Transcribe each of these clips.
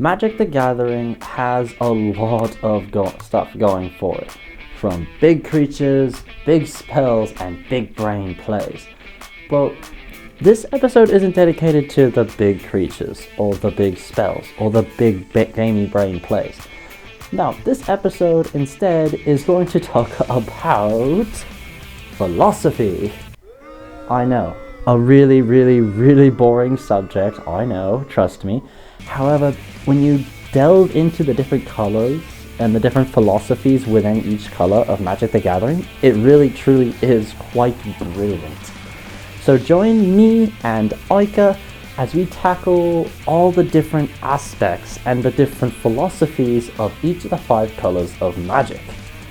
Magic the Gathering has a lot of stuff going for it, from big creatures, big spells, and big brain plays. But this episode isn't dedicated to the big creatures, or the big spells, or the big gamey brain plays. Now, this episode instead is going to talk about philosophy. I know, a really boring subject, I know, trust me. However, when you delve into the different colors and the different philosophies within each color of Magic the Gathering, it really truly is quite brilliant. So join me and Ika as we tackle all the different aspects and the different philosophies of each of the 5 colors of Magic.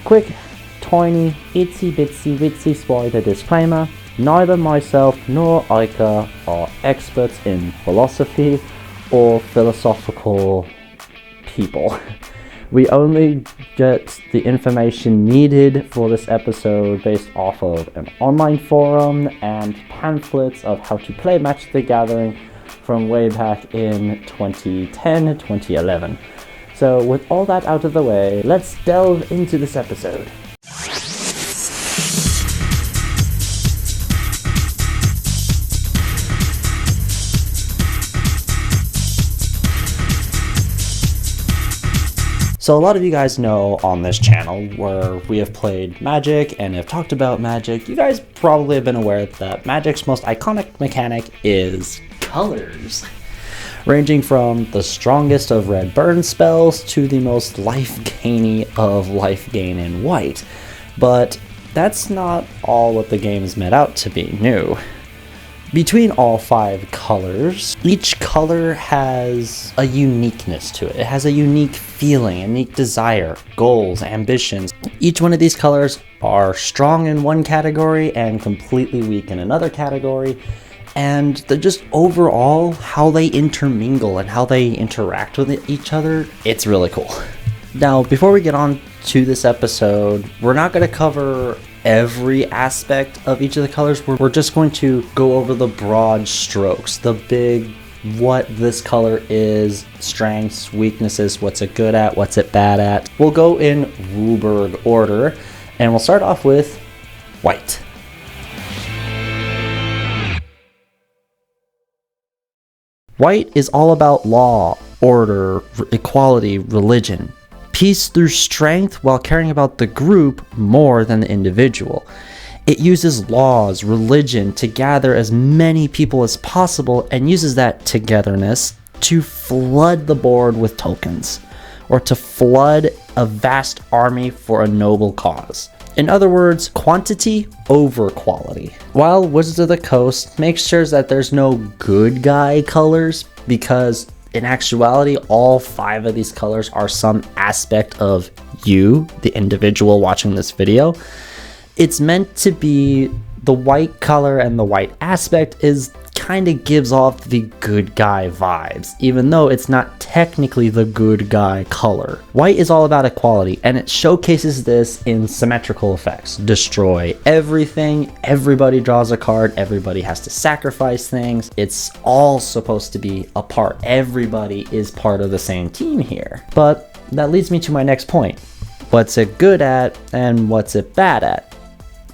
Quick, tiny, itsy bitsy witsy spoiler disclaimer: neither myself nor Ika are experts in philosophy or philosophical people. We only get the information needed for this episode based off of an online forum and pamphlets of how to play Magic the Gathering from way back in 2010-2011. So with all that out of the way, let's delve into this episode. So a lot of you guys know on this channel where we have played Magic and have talked about Magic, you guys probably have been aware that Magic's most iconic mechanic is colors. Ranging from the strongest of red burn spells to the most life-gainy of life gain in white. But that's not all what the game is meant out to be new. Between all 5 colors, each color has a uniqueness to it. It has a unique feeling, a unique desire, goals, ambitions. Each one of these colors are strong in one category and completely weak in another category. And they're just overall how they intermingle and how they interact with each other. It's really cool. Now, before we get on to this episode, we're not going to cover every aspect of each of the colors. We're just going to go over the broad strokes, the big what this color is, strengths, weaknesses, what's it good at, what's it bad at. We'll go in Ruberg order, and we'll start off with white. White is all about law, order, equality, religion. Peace through strength while caring about the group more than the individual. It uses laws, religion to gather as many people as possible and uses that togetherness to flood the board with tokens, or to flood a vast army for a noble cause. In other words, quantity over quality. While Wizards of the Coast makes sure that there's no good guy colors, because in actuality, all 5 of these colors are some aspect of you, the individual watching this video. It's meant to be the white color, and the white aspect is kind of gives off the good guy vibes, even though it's not technically the good guy color. White is all about equality, and it showcases this in symmetrical effects. Destroy everything, everybody draws a card, everybody has to sacrifice things. It's all supposed to be a part. Everybody is part of the same team here. But that leads me to my next point. What's it good at, and what's it bad at?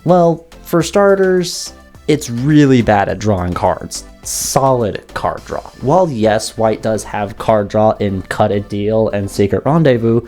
Well, for starters, it's really bad at drawing cards. Solid card draw. While yes, white does have card draw in Cut a Deal and Secret Rendezvous,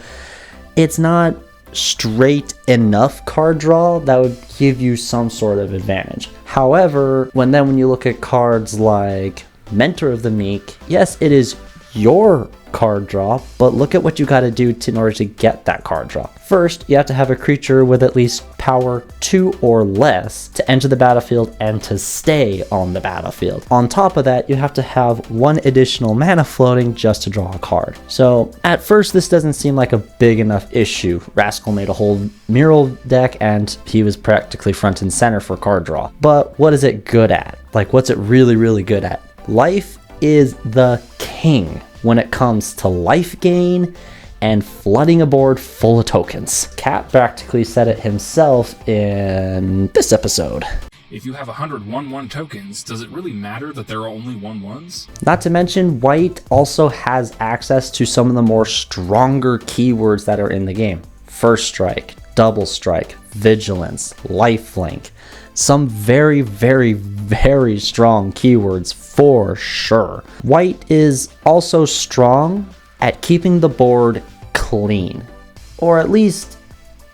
it's not straight enough card draw that would give you some sort of advantage. However, when you look at cards like Mentor of the Meek, yes, it is your card draw, but look at what you got to do in order to get that card draw. First, you have to have a creature with at least power 2 or less to enter the battlefield and to stay on the battlefield. On top of that, you have to have 1 additional mana floating just to draw a card. So at first, this doesn't seem like a big enough issue. Rascal made a whole mural deck and he was practically front and center for card draw. But what is it good at? Like, what's it really good at? Life is the king when it comes to life gain and flooding a board full of tokens. Cat practically said it himself in this episode. If you have 100 1/1 tokens, does it really matter that there are only 1/1s? Not to mention, white also has access to some of the more stronger keywords that are in the game. First strike, double strike, vigilance, lifelink. Some very, very, very strong keywords for sure. White is also strong at keeping the board clean, or at least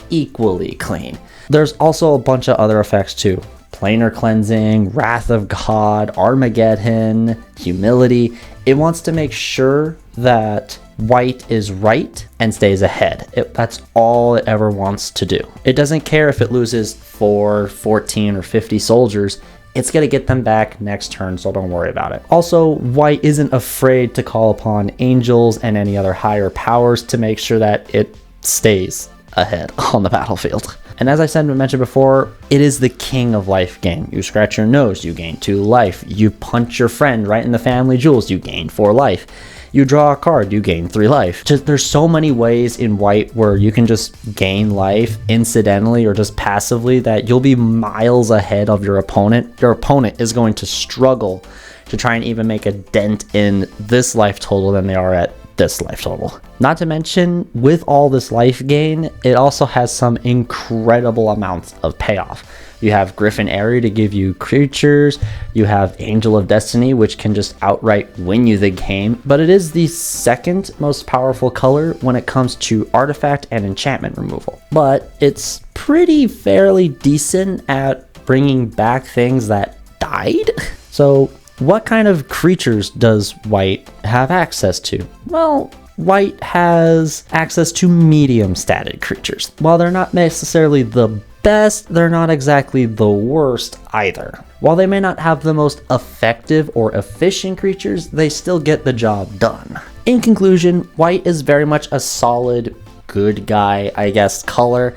equally clean. There's also a bunch of other effects too. Planar cleansing, wrath of God, Armageddon, humility. It wants to make sure that white is right and stays ahead. That's all it ever wants to do. It doesn't care if it loses 4, 14, or 50 soldiers. It's going to get them back next turn, so don't worry about it. Also, white isn't afraid to call upon angels and any other higher powers to make sure that it stays ahead on the battlefield. And as I mentioned before, it is the king of life game. You scratch your nose, you gain 2 life. You punch your friend right in the family jewels, you gain 4 life. You draw a card, you gain 3 life. There's so many ways in white where you can just gain life incidentally or just passively that you'll be miles ahead of your opponent. Your opponent is going to struggle to try and even make a dent in this life total than they are at this life total. Not to mention, with all this life gain, it also has some incredible amounts of payoff. You have Griffin Airy to give you creatures, you have Angel of Destiny, which can just outright win you the game, but it is the second most powerful color when it comes to artifact and enchantment removal. But it's pretty fairly decent at bringing back things that died. So what kind of creatures does white have access to? Well, white has access to medium statted creatures. While they're not necessarily the best, they're not exactly the worst either. While they may not have the most effective or efficient creatures, they still get the job done. In conclusion, white is very much a solid, good guy, I guess, color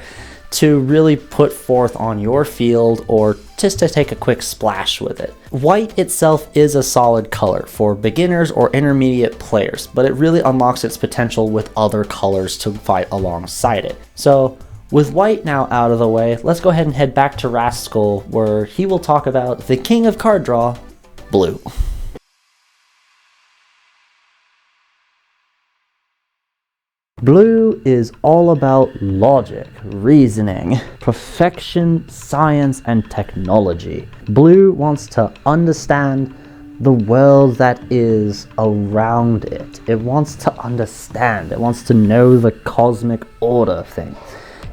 to really put forth on your field or just to take a quick splash with it. White itself is a solid color for beginners or intermediate players, but it really unlocks its potential with other colors to fight alongside it. So with white now out of the way, let's go ahead and head back to Rascal, where he will talk about the king of card draw, blue. Blue is all about logic, reasoning, perfection, science, and technology. Blue wants to understand the world that is around it. It wants to understand. It wants to know the cosmic order thing.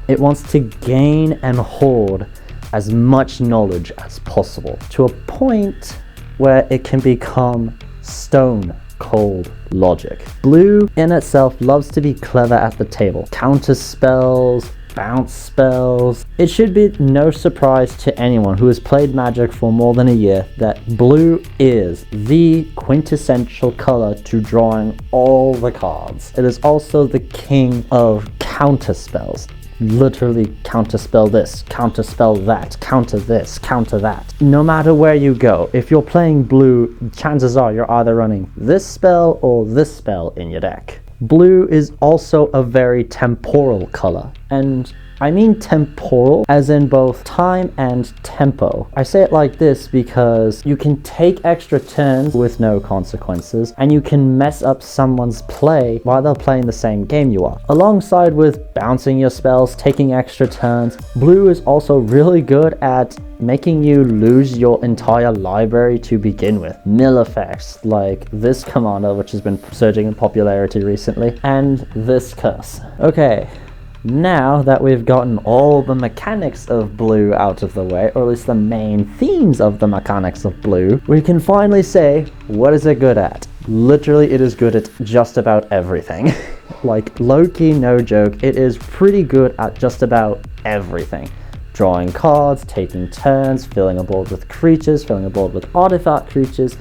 It wants to gain and hoard as much knowledge as possible to a point where it can become stone cold logic. Blue in itself loves to be clever at the table. Counter spells, bounce spells. It should be no surprise to anyone who has played Magic for more than a year that blue is the quintessential color to drawing all the cards. It is also the king of counter spells. Literally counterspell this, counterspell that, counter this, counter that. No matter where you go, if you're playing blue, chances are you're either running this spell or this spell in your deck. Blue is also a very temporal color, and I mean temporal as in both time and tempo. I say it like this because you can take extra turns with no consequences, and you can mess up someone's play while they're playing the same game you are. Alongside with bouncing your spells, taking extra turns, blue is also really good at making you lose your entire library to begin with. Mill effects like this commander, which has been surging in popularity recently, and this curse. Okay. Now that we've gotten all the mechanics of blue out of the way, or at least the main themes of the mechanics of blue, we can finally say, what is it good at? Literally, it is good at just about everything. Like, low-key, no joke, it is pretty good at just about everything. Drawing cards, taking turns, filling a board with creatures, filling a board with artifact creatures.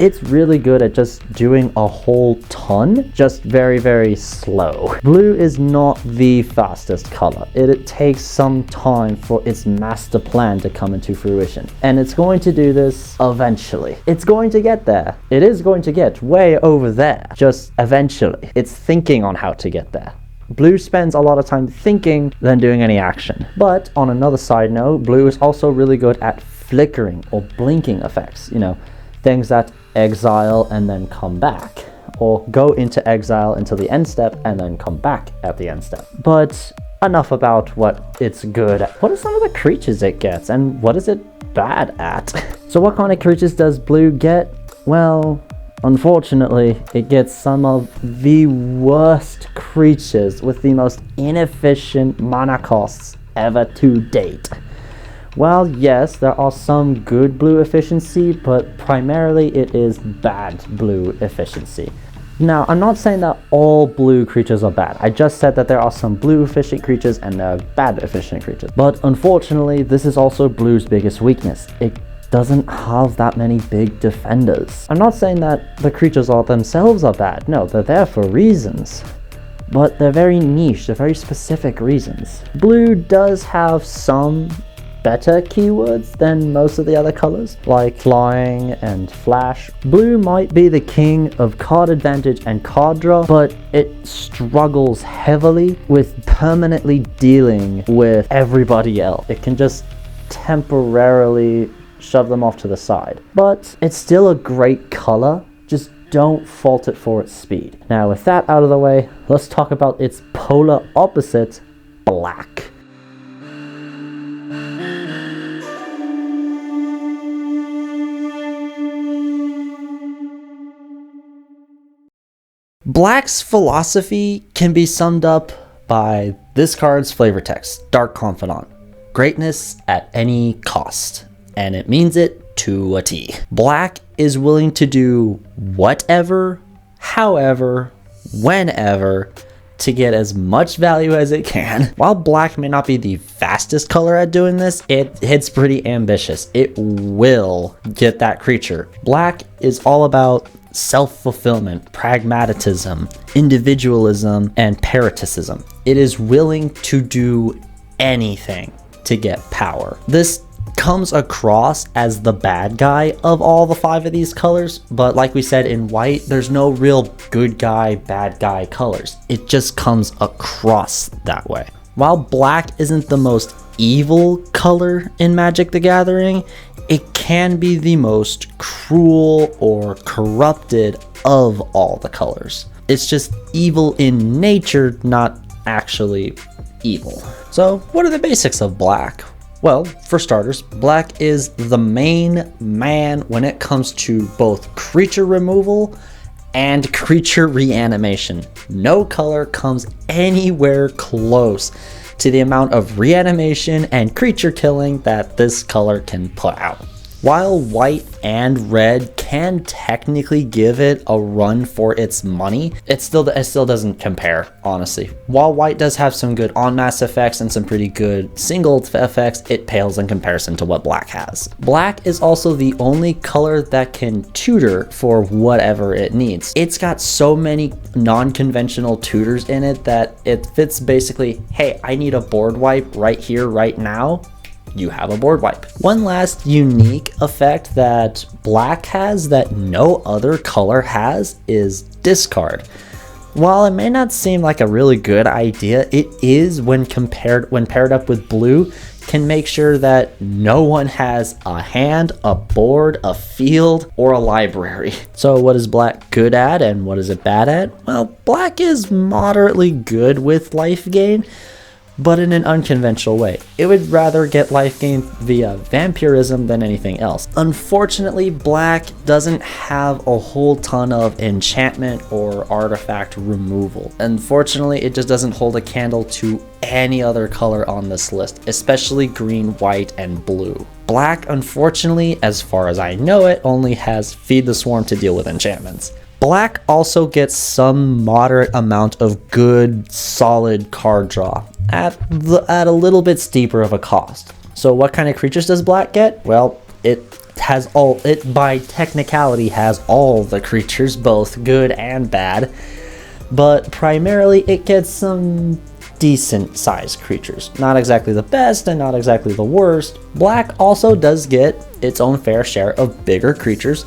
It's really good at just doing a whole ton, just very, very slow. Blue is not the fastest color. It takes some time for its master plan to come into fruition. And it's going to do this eventually. It's going to get there. It is going to get way over there, just eventually. It's thinking on how to get there. Blue spends a lot of time thinking than doing any action. But on another side note, blue is also really good at flickering or blinking effects, things that exile and then come back, or go into exile until the end step and then come back at the end step. But enough about what it's good at. What are some of the creatures it gets, and what is it bad at? So what kind of creatures does blue get? Well, unfortunately, it gets some of the worst creatures with the most inefficient mana costs ever to date. Well, yes, there are some good blue efficiency, but primarily it is bad blue efficiency. Now, I'm not saying that all blue creatures are bad. I just said that there are some blue efficient creatures and there are bad efficient creatures. But unfortunately, this is also blue's biggest weakness. It doesn't have that many big defenders. I'm not saying that the creatures themselves are bad. No, they're there for reasons. But they're very niche, they're very specific reasons. Blue does have some better keywords than most of the other colors, like flying and flash. Blue might be the king of card advantage and card draw, but it struggles heavily with permanently dealing with everybody else. It can just temporarily shove them off to the side. But it's still a great color, just don't fault it for its speed. Now with that out of the way, let's talk about its polar opposite, black. Black's philosophy can be summed up by this card's flavor text, Dark Confidant. Greatness at any cost. And it means it to a T. Black is willing to do whatever, however, whenever, to get as much value as it can. While black may not be the fastest color at doing this, it's pretty ambitious. It will get that creature. Black is all about self-fulfillment, pragmatism, individualism, and parasitism. It is willing to do anything to get power. This comes across as the bad guy of all the 5 of these colors, but like we said, in white, there's no real good guy, bad guy colors. It just comes across that way. While black isn't the most evil color in Magic the Gathering, it can be the most cruel or corrupted of all the colors. It's just evil in nature, not actually evil. So what are the basics of black? Well, for starters, black is the main man when it comes to both creature removal and creature reanimation. No color comes anywhere close to the amount of reanimation and creature killing that this color can put out. While white and red can technically give it a run for its money, it still doesn't compare, honestly. While white does have some good en-masse effects and some pretty good single effects, it pales in comparison to what black has. Black is also the only color that can tutor for whatever it needs. It's got so many non-conventional tutors in it that it fits basically, hey, I need a board wipe right here, right now. You have a board wipe. One last unique effect that black has that no other color has is discard. While it may not seem like a really good idea, it is when paired up with blue, can make sure that no one has a hand, a board, a field, or a library. So what is black good at and what is it bad at? Well, black is moderately good with life gain, but in an unconventional way. It would rather get life gain via vampirism than anything else. Unfortunately, black doesn't have a whole ton of enchantment or artifact removal. Unfortunately, it just doesn't hold a candle to any other color on this list, especially green, white, and blue. Black, unfortunately, as far as I know it, only has Feed the Swarm to deal with enchantments. Black also gets some moderate amount of good, solid card draw at a little bit steeper of a cost. So what kind of creatures does black get? Well, it by technicality has all the creatures, both good and bad, but primarily it gets some decent sized creatures. Not exactly the best and not exactly the worst. Black also does get its own fair share of bigger creatures,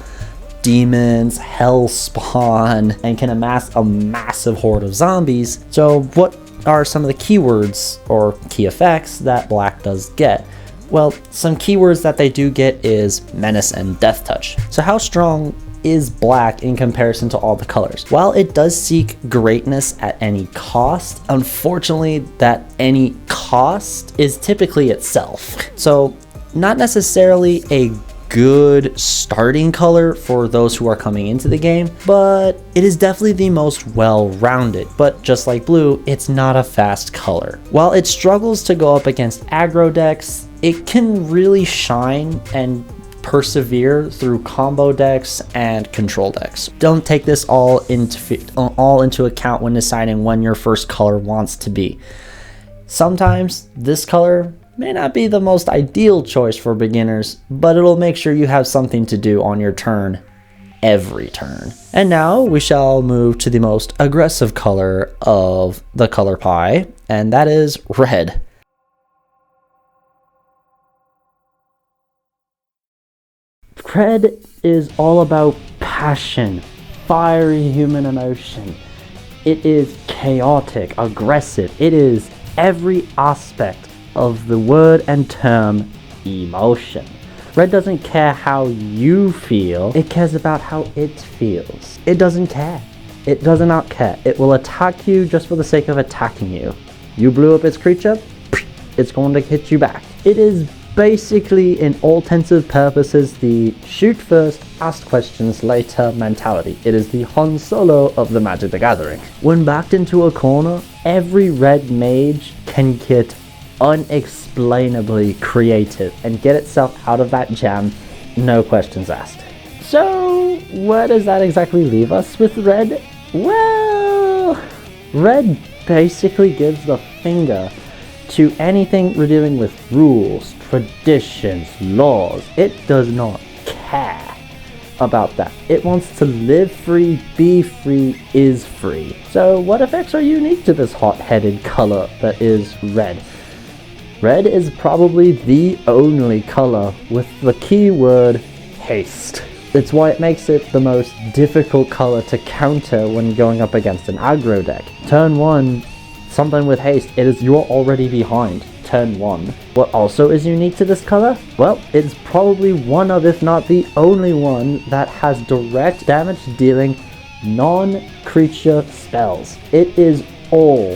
demons, hellspawn, and can amass a massive horde of zombies. So what are some of the keywords or key effects that black does get? Well, some keywords that they do get is menace and death touch. So how strong is black in comparison to all the colors? While it does seek greatness at any cost, unfortunately that any cost is typically itself. So not necessarily a good starting color for those who are coming into the game, but it is definitely the most well-rounded. But just like blue, it's not a fast color. While it struggles to go up against aggro decks, it can really shine and persevere through combo decks and control decks. Don't take this all into account when deciding when your first color wants to be. Sometimes this color may not be the most ideal choice for beginners, but it'll make sure you have something to do on your turn every turn. And now we shall move to the most aggressive color of the color pie, and that is red. Red is all about passion, fiery human emotion. It is chaotic, aggressive. It is every aspect of the word and term emotion. Red doesn't care how you feel, it cares about how it feels. It doesn't care. It does not care. It will attack you just for the sake of attacking you. You blew up its creature, it's going to hit you back. It is basically, in all intents and purposes, the shoot first, ask questions later mentality. It is the Han Solo of the Magic the Gathering. When backed into a corner, every red mage can get unexplainably creative and get itself out of that jam, no questions asked. So, where does that exactly leave us with red? Well, red basically gives the finger to anything we're dealing with rules, traditions, laws. It does not care about that. It wants to live free, be free, is free. So what effects are unique to this hot-headed color that is red? Red is probably the only color with the keyword haste. It's why it makes it the most difficult color to counter when going up against an aggro deck. Turn 1, something with haste, you're already behind. Turn 1. What also is unique to this color? Well, it's probably one of, if not the only one, that has direct damage dealing non-creature spells. It is all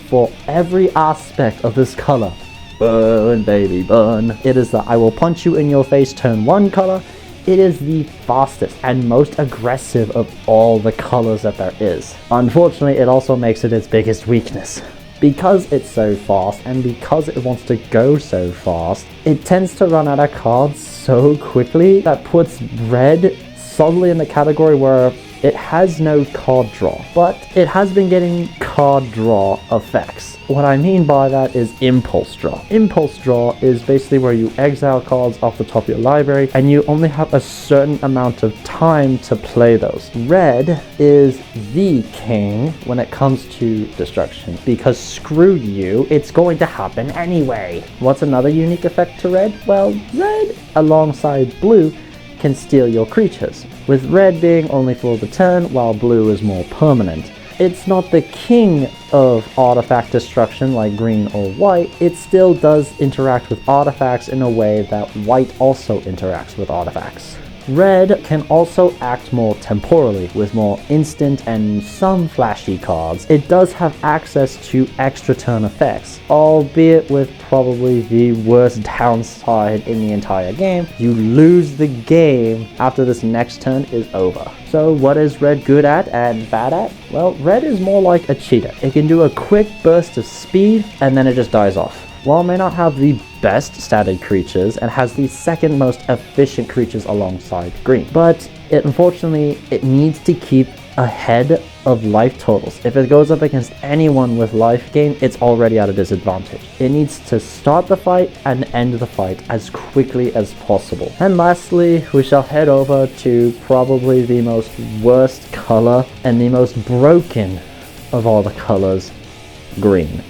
for every aspect of this color. Burn, baby, burn. It is the I will punch you in your face turn 1 color. It is the fastest and most aggressive of all the colors that there is. Unfortunately, it also makes it its biggest weakness. Because it's so fast and because it wants to go so fast, it tends to run out of cards so quickly that puts red solidly in the category where it has no card draw, but it has been getting card draw effects. What I mean by that is impulse draw. Impulse draw is basically where you exile cards off the top of your library and you only have a certain amount of time to play those. Red is the king when it comes to destruction because screw you, it's going to happen anyway. What's another unique effect to red? Well, red alongside blue can steal your creatures, with red being only for the turn while blue is more permanent. It's not the king of artifact destruction like green or white, it still does interact with artifacts in a way that white also interacts with artifacts. Red can also act more temporally with more instant and some flashy cards. It does have access to extra turn effects, albeit with probably the worst downside in the entire game. You lose the game after this next turn is over. So what is red good at and bad at? Well, red is more like a cheetah. It can do a quick burst of speed and then it just dies off. While it may not have the best statted creatures and has the second most efficient creatures alongside green, but unfortunately it needs to keep ahead of life totals. If it goes up against anyone with life gain, it's already at a disadvantage. It needs to start the fight and end the fight as quickly as possible. And lastly, we shall head over to probably the most worst color and the most broken of all the colors, green.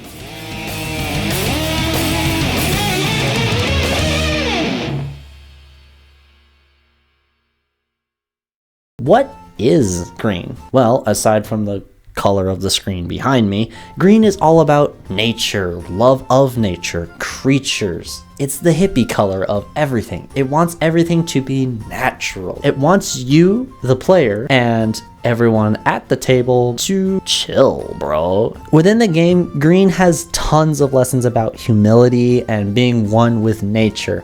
What is green? Well, aside from the color of the screen behind me, green is all about nature, love of nature, creatures. It's the hippie color of everything. It wants everything to be natural. It wants you, the player, and everyone at the table to chill, bro. Within the game, green has tons of lessons about humility and being one with nature.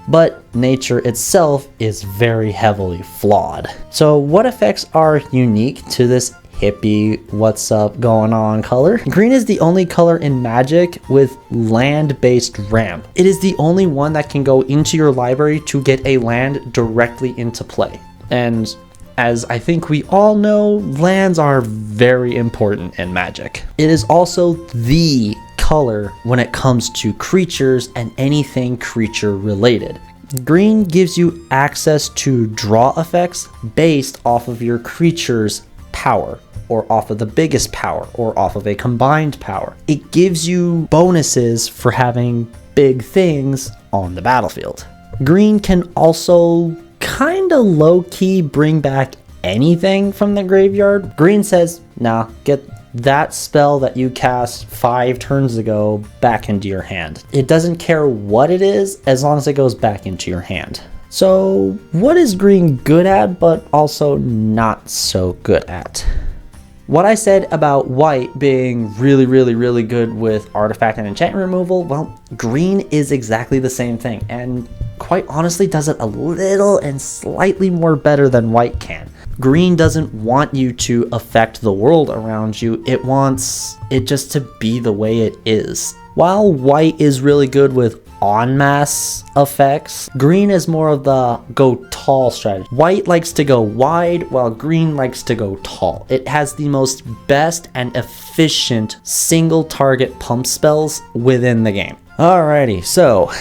But nature itself is very heavily flawed. So what effects are unique to this hippie, what's up going on color? Green is the only color in Magic with land-based ramp. It is the only one that can go into your library to get a land directly into play. And as I think we all know, lands are very important in Magic. It is also the color when it comes to creatures and anything creature related. Green gives you access to draw effects based off of your creature's power, or off of the biggest power, or off of a combined power. It gives you bonuses for having big things on the battlefield. Green can also kinda low-key bring back anything from the graveyard. Green says, nah, get that spell that you cast 5 turns ago back into your hand. It doesn't care what it is as long as it goes back into your hand. So what is green good at but also not so good at? What I said about white being really good with artifact and enchantment removal, well, green is exactly the same thing, and quite honestly does it a little and slightly more better than white can. Green doesn't want you to affect the world around you, it wants it just to be the way it is. While white is really good with en masse effects, green is more of the go tall strategy. White likes to go wide while green likes to go tall. It has the most best and efficient single target pump spells within the game. Alrighty, so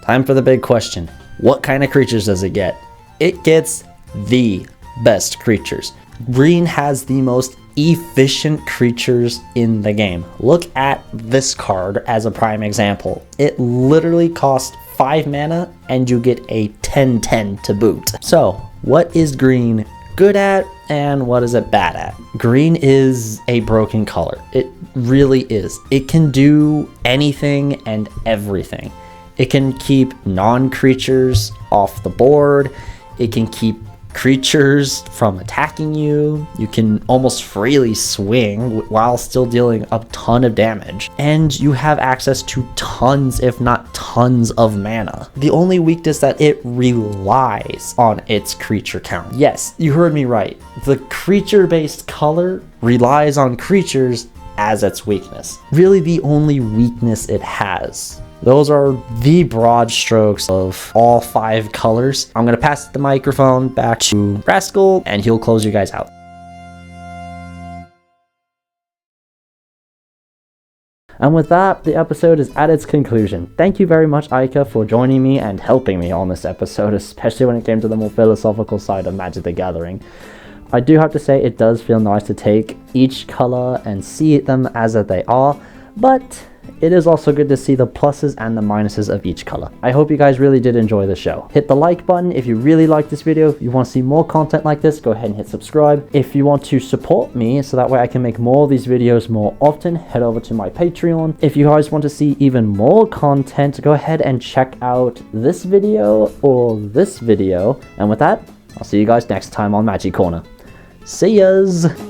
time for the big question. What kind of creatures does it get? It gets the best creatures. Green has the most efficient creatures in the game. Look at this card as a prime example. It literally costs 5 mana and you get a 10/10 to boot. So what is green good at and what is it bad at? Green is a broken color. It really is. It can do anything and everything. It can keep non-creatures off the board. It can keep creatures from attacking you. You can almost freely swing while still dealing a ton of damage. And you have access to tons, if not tons, of mana. The only weakness that it relies on its creature count. Yes, you heard me right. The creature-based color relies on creatures as its weakness. Really the only weakness it has. Those are the broad strokes of all 5 colors. I'm going to pass the microphone back to Rascal and he'll close you guys out. And with that, the episode is at its conclusion. Thank you very much, Ika, for joining me and helping me on this episode, especially when it came to the more philosophical side of Magic the Gathering. I do have to say it does feel nice to take each color and see them as they are, but it is also good to see the pluses and the minuses of each color. I hope you guys really did enjoy the show. Hit the like button if you really like this video. If you want to see more content like this, go ahead and hit subscribe. If you want to support me so that way I can make more of these videos more often, head over to my Patreon. If you guys want to see even more content, go ahead and check out this video or this video. And with that, I'll see you guys next time on Magic Corner. See yas!